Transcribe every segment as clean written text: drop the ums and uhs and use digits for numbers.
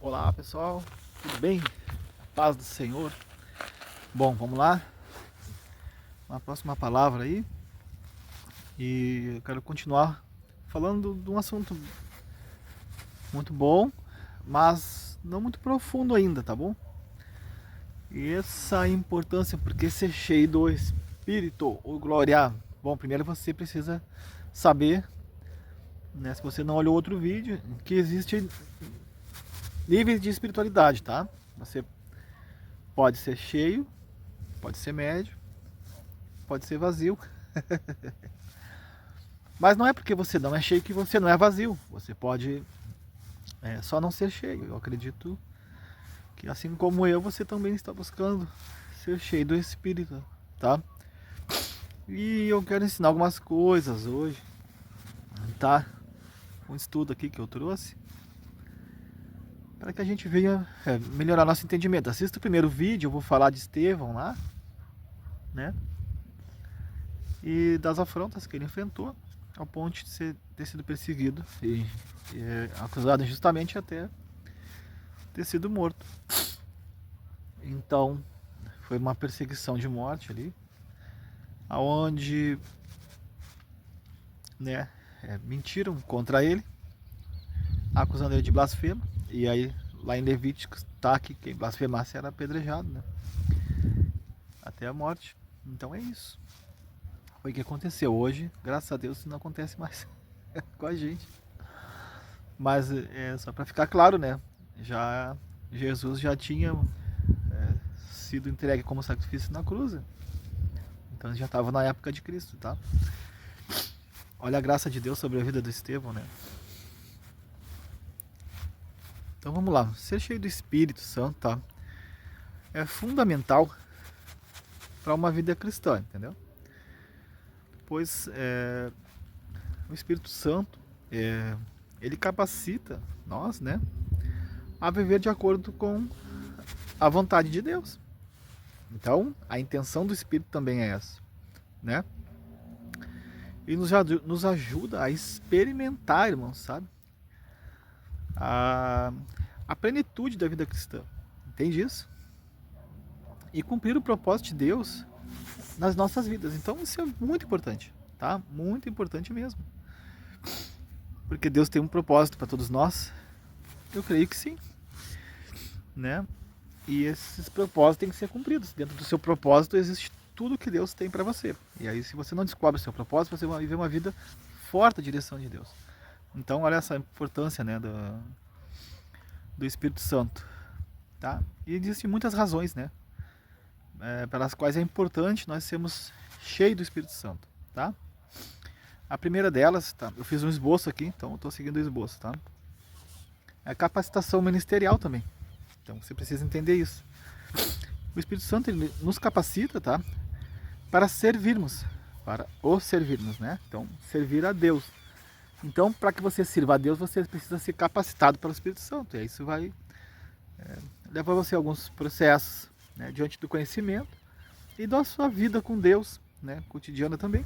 Olá pessoal, tudo bem? Paz do Senhor. Bom, vamos lá. Uma próxima palavra aí. E eu quero continuar falando de um assunto muito bom, mas não muito profundo ainda, tá bom? E essa importância, porque ser cheio do Espírito, ou glória. Bom, primeiro você precisa saber, né, se você não olhou outro vídeo, que existe níveis de espiritualidade, tá? Você pode ser cheio, pode ser médio, pode ser vazio. Mas não é porque você não é cheio que você não é vazio. Você pode só não ser cheio. Eu acredito que assim como eu, você também está buscando ser cheio do Espírito, tá? E eu quero ensinar algumas coisas hoje, tá? Um estudo aqui que eu trouxe para que a gente venha melhorar nosso entendimento. Assista o primeiro vídeo, eu vou falar de Estevão lá, né? E das afrontas que ele enfrentou ao ponto de ter sido perseguido e acusado injustamente até ter sido morto. Então, foi uma perseguição de morte ali, aonde, né, mentiram contra ele, acusando ele de blasfemo. E aí, lá em Levíticos, tá que quem blasfemasse era apedrejado, né, até a morte. Então é isso. Foi o que aconteceu hoje. Graças a Deus isso não acontece mais com a gente. Mas só para ficar claro, né, já Jesus já tinha sido entregue como sacrifício na cruz. Então já estava na época de Cristo, tá? Olha a graça de Deus sobre a vida do Estevão, né? Então vamos lá. Ser cheio do Espírito Santo, tá? É fundamental para uma vida cristã, entendeu? Pois o Espírito Santo, ele capacita nós, né? A viver de acordo com a vontade de Deus. Então, a intenção do Espírito também é essa, né? E nos ajuda a experimentar, irmãos, sabe? A, a plenitude da vida cristã. Entende isso? E cumprir o propósito de Deus nas nossas vidas. Então isso é muito importante, tá? Muito importante mesmo. Porque Deus tem um propósito para todos nós. Eu creio que sim, né? E esses propósitos têm que ser cumpridos. Dentro do seu propósito existe tudo que Deus tem para você. E aí, se você não descobre o seu propósito, você vai viver uma vida fora da direção de Deus. Então, olha essa importância, né, do Espírito Santo, tá? E existem muitas razões, né, pelas quais é importante nós sermos cheios do Espírito Santo, tá? A primeira delas, tá? Eu fiz um esboço aqui, então eu estou seguindo o esboço, tá? É a capacitação ministerial também. Então você precisa entender isso. O Espírito Santo ele nos capacita, tá? Para servirmos, para o servirmos, né? Então, servir a Deus. Então, para que você sirva a Deus, você precisa ser capacitado pelo Espírito Santo. E aí isso vai levar você a alguns processos, né, diante do conhecimento e da sua vida com Deus, né, cotidiana também,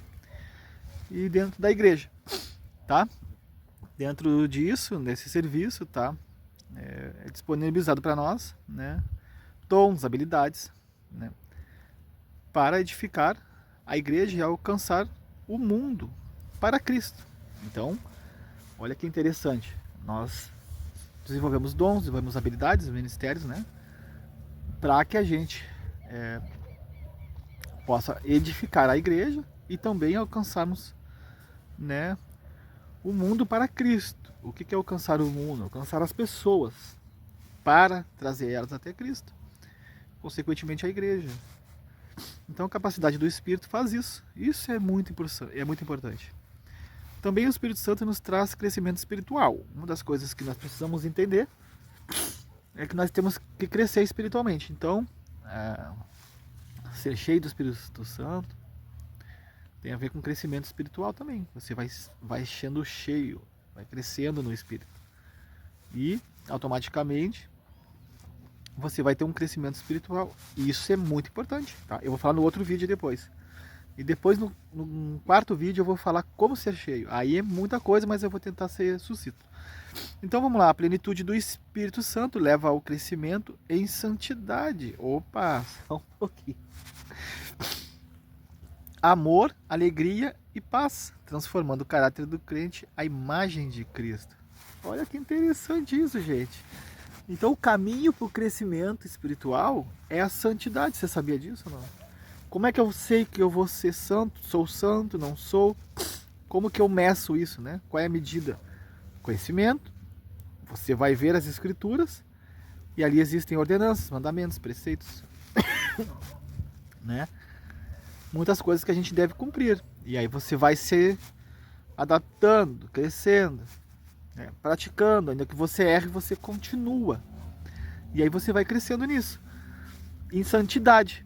e dentro da igreja, tá? Dentro disso, nesse serviço, tá? É disponibilizado para nós, né, dons, habilidades, né, para edificar a igreja e alcançar o mundo para Cristo. Então, olha que interessante. Nós desenvolvemos dons, desenvolvemos habilidades, ministérios, né, para que a gente possa edificar a igreja e também alcançarmos, né, o mundo para Cristo. O que é alcançar o mundo? Alcançar as pessoas para trazer elas até Cristo, consequentemente a igreja. Então a capacidade do Espírito faz isso. Isso é muito importante. Também o Espírito Santo nos traz crescimento espiritual. Uma das coisas que nós precisamos entender é que nós temos que crescer espiritualmente. Então, ser cheio do Espírito Santo tem a ver com crescimento espiritual também. Você vai sendo cheio, vai crescendo no Espírito. E, automaticamente, você vai ter um crescimento espiritual. E isso é muito importante, tá? Eu vou falar no outro vídeo depois. E depois no quarto vídeo eu vou falar como ser cheio. Aí é muita coisa, mas eu vou tentar ser sucinto. Então vamos lá, a plenitude do Espírito Santo leva ao crescimento em santidade. Opa, só um pouquinho. Amor, alegria e paz, transformando o caráter do crente à imagem de Cristo. Olha que interessante isso, gente. Então o caminho para o crescimento espiritual é a santidade. Você sabia disso ou não? Como é que eu sei que eu vou ser santo? Sou santo, não sou? Como que eu meço isso, né? Qual é a medida? Conhecimento. Você vai ver as escrituras e ali existem ordenanças, mandamentos, preceitos, né? Muitas coisas que a gente deve cumprir. E aí você vai se adaptando, crescendo, né? Praticando. Ainda que você erre, você continua. E aí você vai crescendo nisso. Em santidade,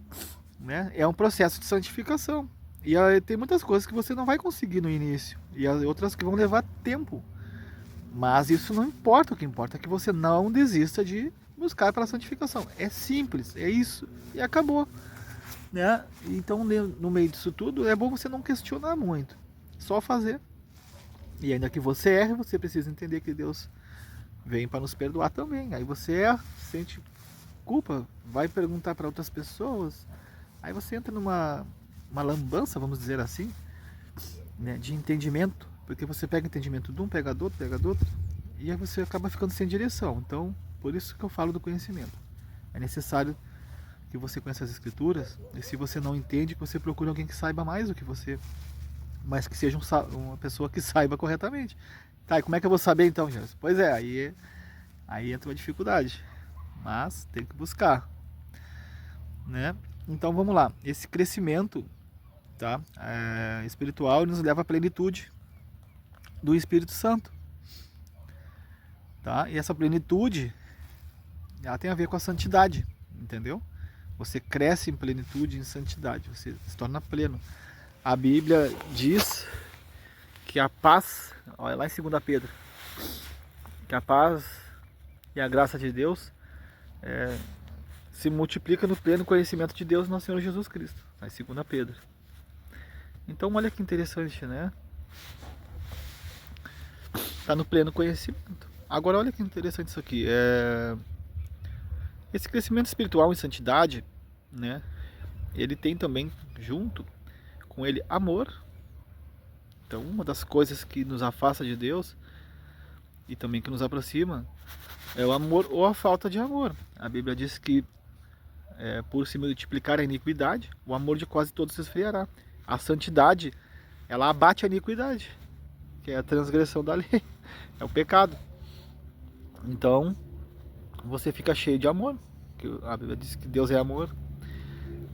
né? É um processo de santificação. E aí tem muitas coisas que você não vai conseguir no início. E outras que vão levar tempo. Mas isso não importa, o que importa é que você não desista de buscar pela santificação. É simples, é isso e acabou, né? Então, no meio disso tudo, é bom você não questionar muito, só fazer. E ainda que você erre, você precisa entender que Deus vem para nos perdoar também. Aí você erra, sente culpa, vai perguntar para outras pessoas, aí você entra numa lambança, vamos dizer assim, né, de entendimento. Porque você pega entendimento de um, pega do outro, e aí você acaba ficando sem direção. Então, por isso que eu falo do conhecimento. É necessário que você conheça as escrituras, e se você não entende, que você procure alguém que saiba mais do que você, mas que seja uma pessoa que saiba corretamente. Tá, e como é que eu vou saber então, Jesus? Pois é, aí entra uma dificuldade, mas tem que buscar, né? Então vamos lá, esse crescimento, tá, espiritual nos leva à plenitude do Espírito Santo, tá? E essa plenitude, ela tem a ver com a santidade, entendeu? Você cresce em plenitude, em santidade, você se torna pleno. A Bíblia diz que a paz, olha lá em 2 Pedro, que a paz e a graça de Deus se multiplica no pleno conhecimento de Deus, nosso Senhor Jesus Cristo, tá? Em 2 Pedro. Então olha que interessante, né? Está no pleno conhecimento. Agora olha que interessante isso aqui. Esse crescimento espiritual em santidade, né? Ele tem também junto com ele amor. Então uma das coisas que nos afasta de Deus e também que nos aproxima é o amor ou a falta de amor. A Bíblia diz que por se multiplicar a iniquidade, o amor de quase todos se esfriará. A santidade, ela abate a iniquidade, que é a transgressão da lei, é o pecado. Então, você fica cheio de amor, que a Bíblia diz que Deus é amor.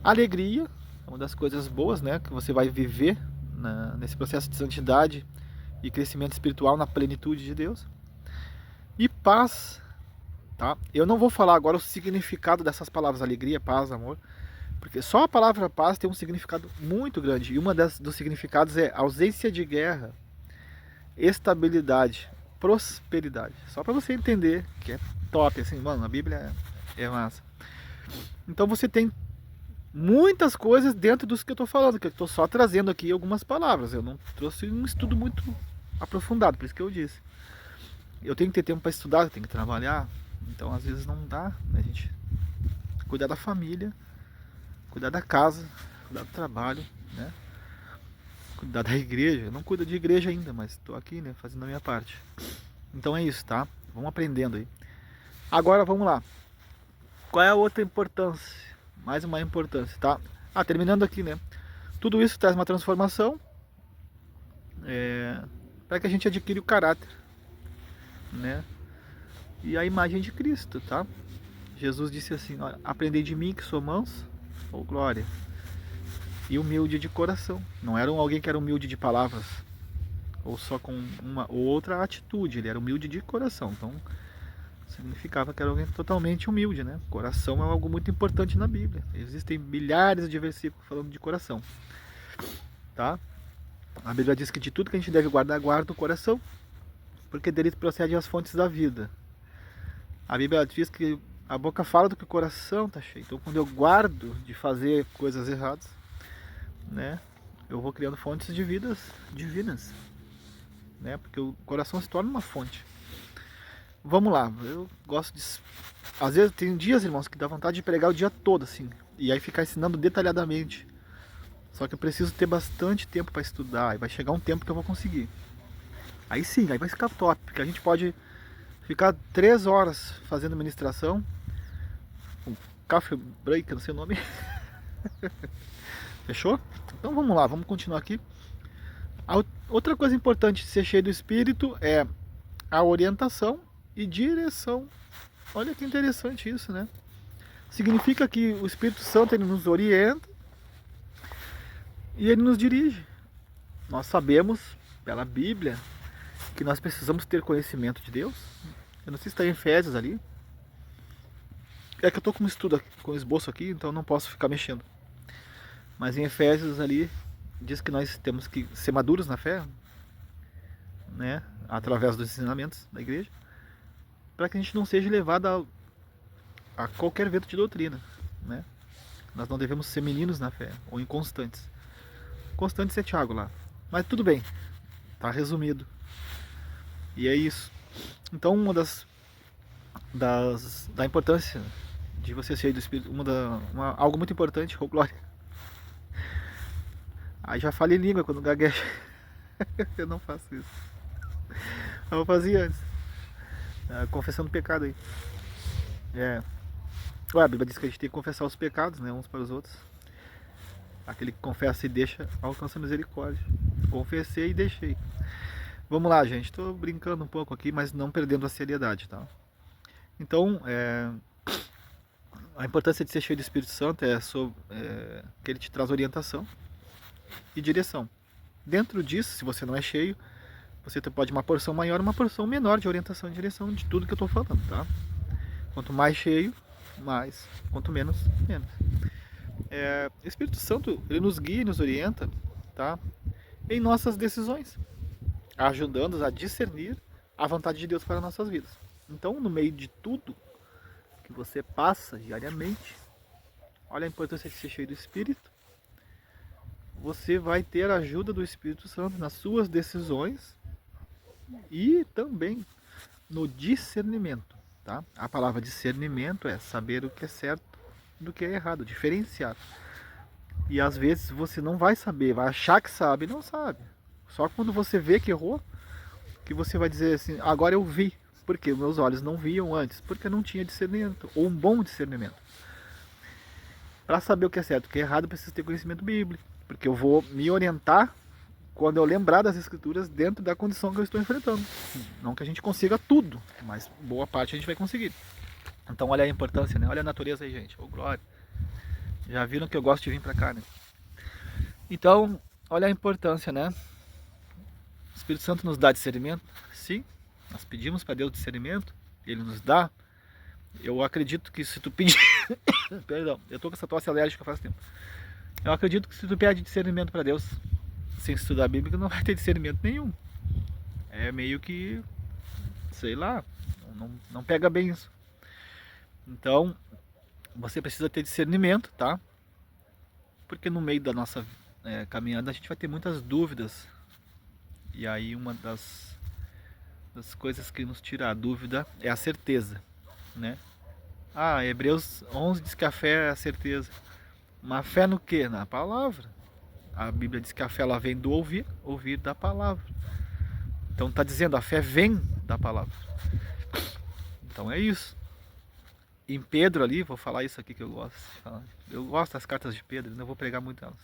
Alegria, é uma das coisas boas, né, que você vai viver nesse processo de santidade e crescimento espiritual na plenitude de Deus. E paz, tá? Eu não vou falar agora o significado dessas palavras, alegria, paz, amor, porque só a palavra paz tem um significado muito grande. E uma dos significados é ausência de guerra, estabilidade, prosperidade. Só para você entender que é top, assim, mano, a Bíblia é massa. Então você tem muitas coisas dentro dos que eu estou falando, que eu estou só trazendo aqui algumas palavras. Eu não trouxe um estudo muito aprofundado, por isso que eu disse. Eu tenho que ter tempo para estudar, eu tenho que trabalhar, então às vezes não dá, né, gente? Cuidar da família, cuidar da casa, cuidar do trabalho, né? Cuidar da igreja. Eu não cuido de igreja ainda, mas estou aqui, né, fazendo a minha parte. Então é isso, tá? Vamos aprendendo aí. Agora vamos lá. Qual é a outra importância? Mais uma importância, tá? Terminando aqui, né? Tudo isso traz uma transformação para que a gente adquire o caráter, né? E a imagem de Cristo, tá? Jesus disse assim: olha, aprendei de mim que sou manso, ou glória, e humilde de coração. Não era alguém que era humilde de palavras, ou só com uma ou outra atitude. Ele era humilde de coração. Então significava que era alguém totalmente humilde, né? Coração é algo muito importante na Bíblia. Existem milhares de versículos falando de coração, tá? A Bíblia diz que de tudo que a gente deve guardar, guarda o coração, porque dele procedem as fontes da vida. A Bíblia diz que a boca fala do que o coração está cheio. Então quando eu guardo de fazer coisas erradas, né, eu vou criando fontes de vidas divinas, né? Porque o coração se torna uma fonte. Vamos lá, eu gosto de... Às vezes tem dias, irmãos, que dá vontade de pregar o dia todo, assim, e aí ficar ensinando detalhadamente. Só que eu preciso ter bastante tempo para estudar, e vai chegar um tempo que eu vou conseguir. Aí sim, aí vai ficar top, porque a gente pode ficar 3 horas fazendo ministração, um coffee break, não sei o nome. Fechou? Então vamos lá, vamos continuar aqui. Outra coisa importante de ser cheio do Espírito é a orientação e direção. Olha que interessante isso, né? Significa que o Espírito Santo ele nos orienta e ele nos dirige. Nós sabemos pela Bíblia que nós precisamos ter conhecimento de Deus. Eu não sei se está em Efésios ali. É que eu estou com um estudo, com um esboço aqui, então não posso ficar mexendo. Mas em Efésios ali diz que nós temos que ser maduros na fé, né? Através dos ensinamentos da igreja, para que a gente não seja levado a qualquer vento de doutrina, né? Nós não devemos ser meninos na fé ou inconstantes. Constantes é Tiago lá, mas tudo bem, tá resumido. E é isso. Então uma da importância de você ser do Espírito, algo muito importante, oh glória. Aí já falei língua quando gagueja. Eu não faço isso. Eu fazia antes. Confessando pecado aí. A Bíblia diz que a gente tem que confessar os pecados, né, uns para os outros. Aquele que confessa e deixa, alcança misericórdia. Confessei e deixei. Vamos lá, gente. Estou brincando um pouco aqui, mas não perdendo a seriedade, tá? Então, a importância de ser cheio do Espírito Santo é que ele te traz orientação e direção. Dentro disso, se você não é cheio, você pode uma porção maior uma porção menor de orientação e direção de tudo que eu estou falando, tá? Quanto mais cheio, mais. Quanto menos, menos. O Espírito Santo, ele nos guia e nos orienta, tá? Em nossas decisões, ajudando-nos a discernir a vontade de Deus para nossas vidas. Então, no meio de tudo que você passa diariamente, olha a importância de ser cheio do Espírito, você vai ter a ajuda do Espírito Santo nas suas decisões e também no discernimento, tá? A palavra discernimento é saber o que é certo do que é errado, diferenciar. E às vezes você não vai saber, vai achar que sabe e não sabe. Só quando você vê que errou, que você vai dizer assim, agora eu vi. Porque meus olhos não viam antes, porque não tinha discernimento, ou um bom discernimento. Para saber o que é certo e o que é errado, eu preciso ter conhecimento bíblico, porque eu vou me orientar quando eu lembrar das escrituras dentro da condição que eu estou enfrentando. Não que a gente consiga tudo, mas boa parte a gente vai conseguir. Então olha a importância, né? Olha a natureza aí, gente. Ô, glória. Já viram que eu gosto de vir para cá, né? Então, olha a importância, né? O Espírito Santo nos dá discernimento? Sim. Nós pedimos para Deus discernimento, Ele nos dá. Eu acredito que se tu pedir... Perdão, eu tô com essa tosse alérgica faz tempo. Eu acredito que se tu pede discernimento para Deus, sem estudar a Bíblia, não vai ter discernimento nenhum. É meio que... sei lá, não pega bem isso. Então, você precisa ter discernimento, tá? Porque no meio da nossa caminhada a gente vai ter muitas dúvidas. E aí uma das coisas que nos tira a dúvida é a certeza, né? Hebreus 11 diz que a fé é a certeza. Mas fé no quê? Na palavra. A Bíblia diz que a fé ela vem do ouvir, ouvir da palavra. Então está dizendo, a fé vem da palavra. Então é isso. Em Pedro ali, vou falar isso aqui que eu gosto de falar. Eu gosto das cartas de Pedro, não vou pregar muito elas.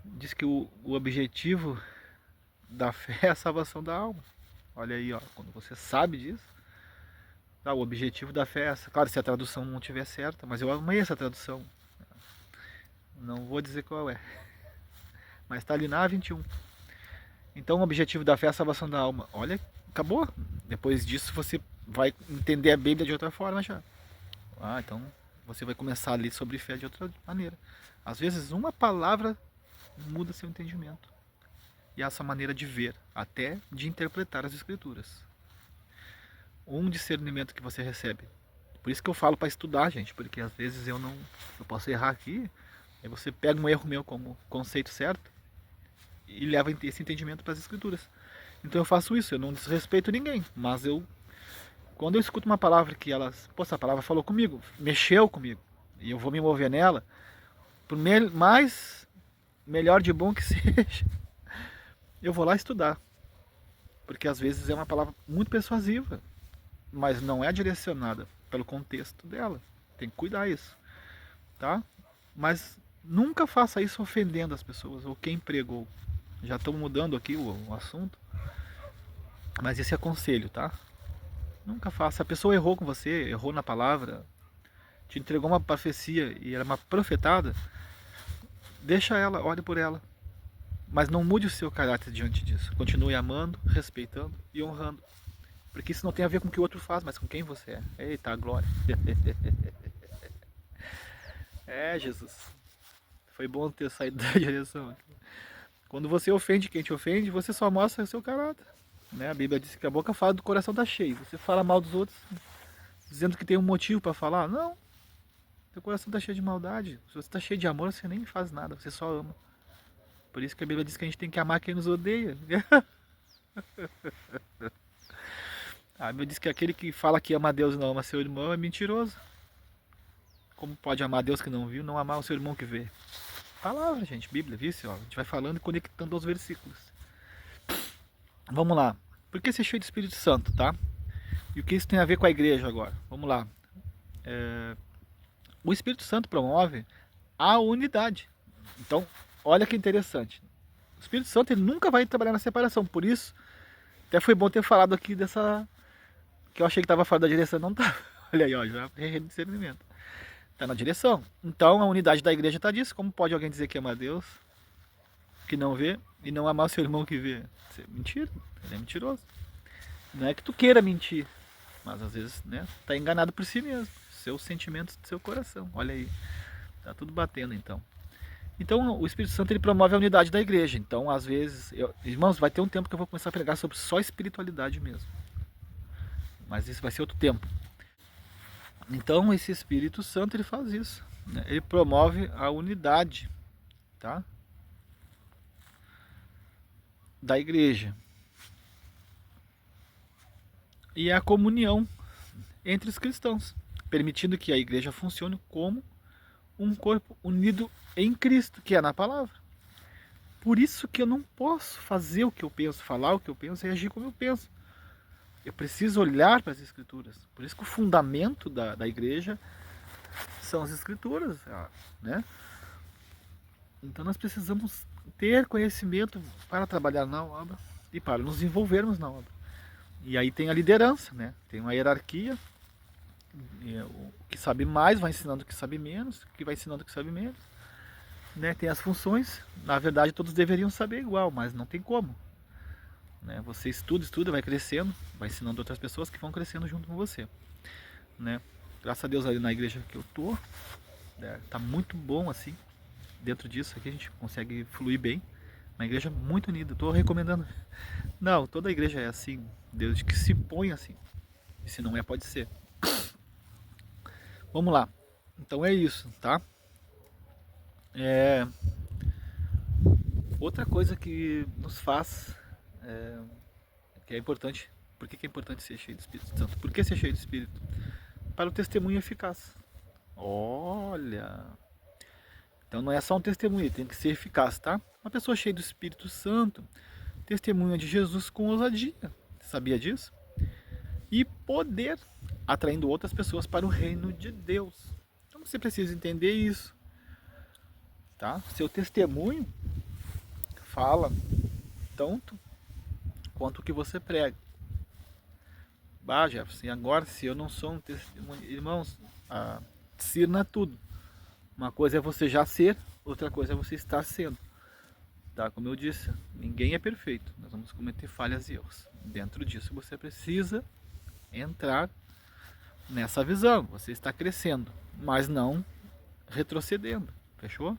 Diz que o objetivo da fé é a salvação da alma. Olha aí, ó, quando você sabe disso, o objetivo da fé é essa. Claro, se a tradução não estiver certa, mas eu amei essa tradução. Não vou dizer qual é, mas está ali na A21. Então o objetivo da fé é a salvação da alma. Olha, acabou. Depois disso você vai entender a Bíblia de outra forma já. Então você vai começar a ler sobre fé de outra maneira. Às vezes uma palavra muda seu entendimento. E essa maneira de ver, até de interpretar as escrituras. Um discernimento que você recebe. Por isso que eu falo para estudar, gente, porque às vezes eu posso errar aqui, aí você pega um erro meu como conceito certo, e leva esse entendimento para as escrituras. Então eu faço isso, eu não desrespeito ninguém, mas quando eu escuto uma palavra que essa palavra falou comigo, mexeu comigo, e eu vou me mover nela, por melhor de bom que seja, eu vou lá estudar. Porque às vezes é uma palavra muito persuasiva, mas não é direcionada pelo contexto dela. Tem que cuidar isso, tá? Mas nunca faça isso ofendendo as pessoas ou quem pregou. Já estamos mudando aqui o assunto, mas esse é conselho, tá? Nunca faça. A pessoa errou com você, errou na palavra, te entregou uma profecia e era uma profetada, deixa ela, ore por ela. Mas não mude o seu caráter diante disso. Continue amando, respeitando e honrando. Porque isso não tem a ver com o que o outro faz, mas com quem você é. Eita, glória. É, Jesus. Foi bom ter saído da direção. Quando você ofende quem te ofende, você só mostra o seu caráter. Né? A Bíblia diz que a boca fala do coração está cheio. Você fala mal dos outros, dizendo que tem um motivo para falar. Não. Seu coração está cheio de maldade. Se você está cheio de amor, você nem faz nada, você só ama. Por isso que a Bíblia diz que a gente tem que amar quem nos odeia. A Bíblia diz que aquele que fala que ama a Deus e não ama seu irmão é mentiroso. Como pode amar a Deus que não viu, não amar o seu irmão que vê? Palavra, gente, Bíblia, viu? A gente vai falando e conectando aos versículos. Vamos lá. Por que ser cheio do Espírito Santo, tá? E o que isso tem a ver com a igreja agora? Vamos lá. O Espírito Santo promove a unidade. Então, olha que interessante. O Espírito Santo ele nunca vai trabalhar na separação. Por isso, até foi bom ter falado aqui dessa... que eu achei que estava fora da direção, não tá. Olha aí, ó, já errei no discernimento. Está na direção. Então, a unidade da igreja está disso. Como pode alguém dizer que ama a Deus, que não vê, e não amar o seu irmão que vê? Isso é mentira. Ele é mentiroso. Não é que tu queira mentir, mas às vezes, né, tá enganado por si mesmo. Seus sentimentos do seu coração. Olha aí. Tá tudo batendo, então. Então, o Espírito Santo ele promove a unidade da igreja. Então, às vezes, irmãos, vai ter um tempo que eu vou começar a pregar sobre só espiritualidade mesmo. Mas isso vai ser outro tempo. Então, esse Espírito Santo ele faz isso, né? Ele promove a unidade, tá? Da igreja. E a comunhão entre os cristãos, permitindo que a igreja funcione como um corpo unido em Cristo, que é na palavra. Por isso que eu não posso fazer o que eu penso, falar o que eu penso e agir como eu penso. Eu preciso olhar para as Escrituras. Por isso que o fundamento da igreja são as Escrituras, né? Então nós precisamos ter conhecimento para trabalhar na obra e para nos envolvermos na obra. E aí tem a liderança, né? Tem uma hierarquia. O que sabe mais vai ensinando o que sabe menos, o que vai ensinando o que sabe menos. Né? Tem as funções. Na verdade todos deveriam saber igual, mas não tem como. Né? Você estuda, vai crescendo, vai ensinando outras pessoas que vão crescendo junto com você. Né? Graças a Deus ali na igreja que eu tô, tá muito bom assim. Dentro disso aqui a gente consegue fluir bem. Uma igreja muito unida, estou recomendando. Não, toda igreja é assim, Deus que se põe assim. E se não é, pode ser. Vamos lá. Então é isso, tá? Outra coisa que nos faz, que é importante. Por que é importante ser cheio do Espírito Santo? Por que ser cheio do Espírito? Para o testemunho eficaz. Olha! Então não é só um testemunho, tem que ser eficaz, tá? Uma pessoa cheia do Espírito Santo testemunha de Jesus com ousadia. Sabia disso? E poder, atraindo outras pessoas para o reino de Deus. Então você precisa entender isso. Tá? Seu testemunho fala tanto quanto o que você prega. Bah, Jefferson, agora se eu não sou um testemunho... Irmãos, discerna tudo. Uma coisa é você já ser, outra coisa é você estar sendo. Tá? Como eu disse, ninguém é perfeito. Nós vamos cometer falhas e erros. Dentro disso você precisa entrar nessa visão. Você está crescendo, mas não retrocedendo. Fechou?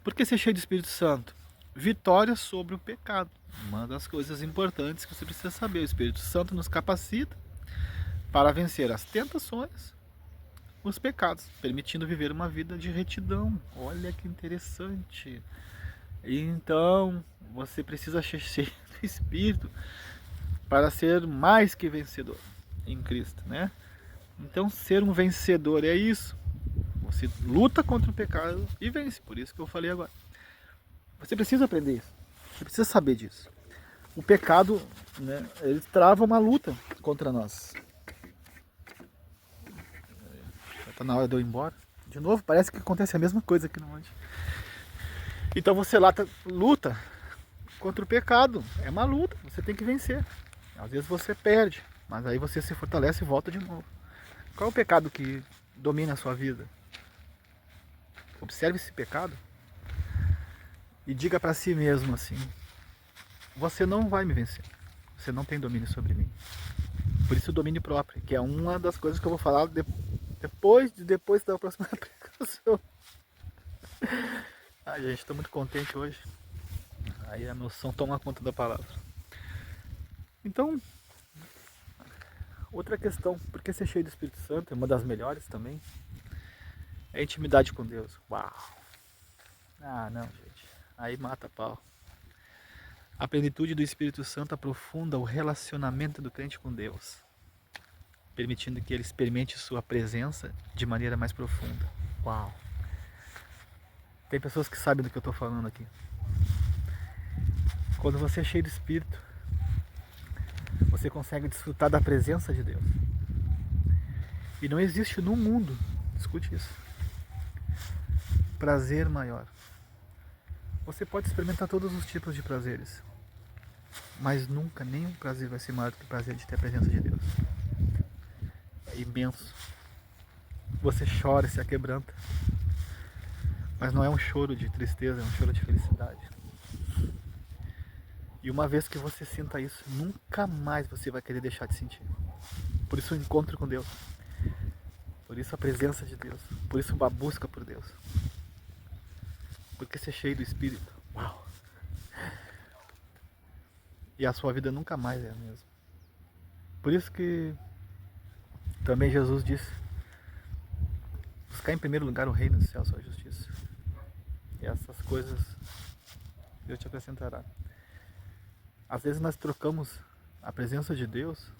Por que ser cheio do Espírito Santo? Vitória sobre o pecado. Uma das coisas importantes que você precisa saber. O Espírito Santo nos capacita para vencer as tentações, os pecados, permitindo viver uma vida de retidão. Olha que interessante. E então você precisa ser cheio do Espírito para ser mais que vencedor em Cristo, né? Então ser um vencedor é isso. Você luta contra o pecado e vence, por isso que eu falei agora. Você precisa aprender isso. Você precisa saber disso. O pecado, né, ele trava uma luta contra nós. Já está na hora de eu ir embora. De novo, parece que acontece a mesma coisa aqui no monte. Então você luta contra o pecado. É uma luta, você tem que vencer. Às vezes você perde, mas aí você se fortalece e volta de novo. Qual é o pecado que domina a sua vida? Observe esse pecado e diga para si mesmo assim: você não vai me vencer. Você não tem domínio sobre mim. Por isso o domínio próprio, que é uma das coisas que eu vou falar depois da próxima pregação. Ai, gente, estou muito contente hoje. Aí a emoção toma conta da palavra. Então, outra questão, porque ser cheio do Espírito Santo é uma das melhores também, é a intimidade com Deus. Uau! Ah, não, gente. Aí mata a pau. A plenitude do Espírito Santo aprofunda o relacionamento do crente com Deus, permitindo que ele experimente sua presença de maneira mais profunda. Uau! Tem pessoas que sabem do que eu estou falando aqui. Quando você é cheio do Espírito, você consegue desfrutar da presença de Deus. E não existe no mundo, escute isso, prazer maior. Você pode experimentar todos os tipos de prazeres, mas nunca nenhum prazer vai ser maior do que o prazer de ter a presença de Deus. É imenso. Você chora e se aquebranta, mas não é um choro de tristeza, é um choro de felicidade. E uma vez que você sinta isso, nunca mais você vai querer deixar de sentir. Por isso o encontro com Deus, por isso a presença de Deus, por isso a busca por Deus, porque ser cheio do Espírito, uau! E a sua vida nunca mais é a mesma. Por isso que também Jesus disse: buscar em primeiro lugar o reino dos céus, sua justiça. E essas coisas Deus te acrescentará. Às vezes nós trocamos a presença de Deus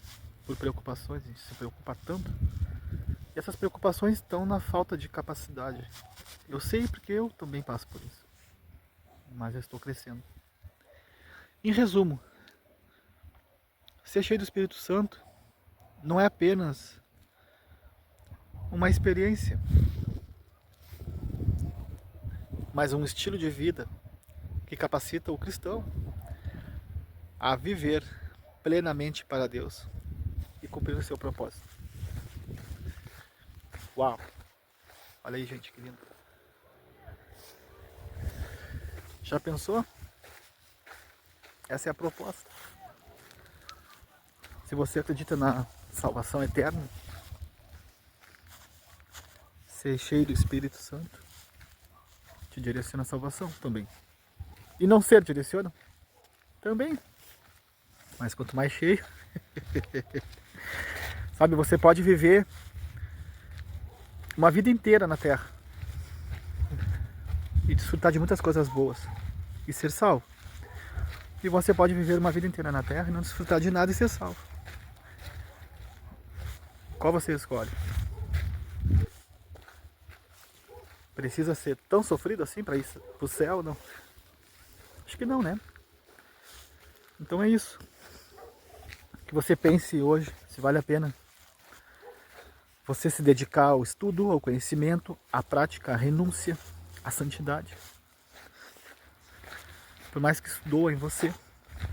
por preocupações, a gente se preocupa tanto. E essas preocupações estão na falta de capacidade. Eu sei porque eu também passo por isso. Mas eu estou crescendo. Em resumo, ser cheio do Espírito Santo não é apenas uma experiência, mas um estilo de vida que capacita o cristão a viver plenamente para Deus e cumprir o seu propósito. Uau! Olha aí, gente, que lindo. Já pensou? Essa é a proposta. Se você acredita na salvação eterna, ser cheio do Espírito Santo te direciona a salvação também. E não ser direciona? Também. Mas quanto mais cheio, sabe, você pode viver uma vida inteira na Terra e desfrutar de muitas coisas boas e ser salvo. E você pode viver uma vida inteira na Terra e não desfrutar de nada e ser salvo. Qual você escolhe? Precisa ser tão sofrido assim para ir para o céu? Não. Acho que não, né? Então é isso. Que você pense hoje se vale a pena você se dedicar ao estudo, ao conhecimento, à prática, à renúncia, à santidade. Por mais que isso doa em você.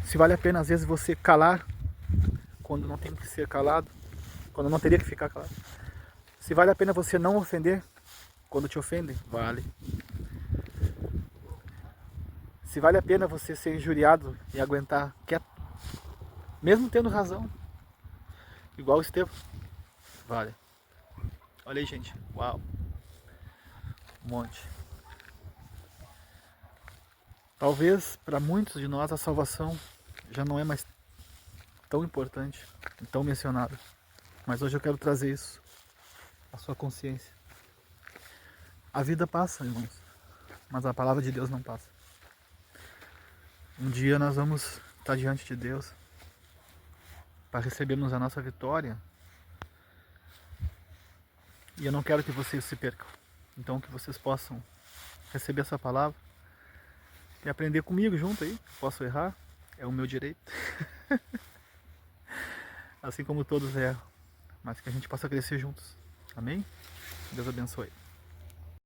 Se vale a pena às vezes você calar quando não tem que ser calado, quando não teria que ficar calado. Se vale a pena você não ofender quando te ofendem, vale. Se vale a pena você ser injuriado e aguentar quieto, mesmo tendo razão, igual o Estevão, vale. Olha aí, gente, uau, um monte. Talvez para muitos de nós a salvação já não é mais tão importante, tão mencionada, mas hoje eu quero trazer isso à sua consciência. A vida passa, irmãos, mas a palavra de Deus não passa. Um dia nós vamos estar diante de Deus para recebermos a nossa vitória. E eu não quero que vocês se percam. Então que vocês possam receber essa palavra e aprender comigo junto aí. Posso errar, é o meu direito. Assim como todos erram. Mas que a gente possa crescer juntos. Amém? Deus abençoe.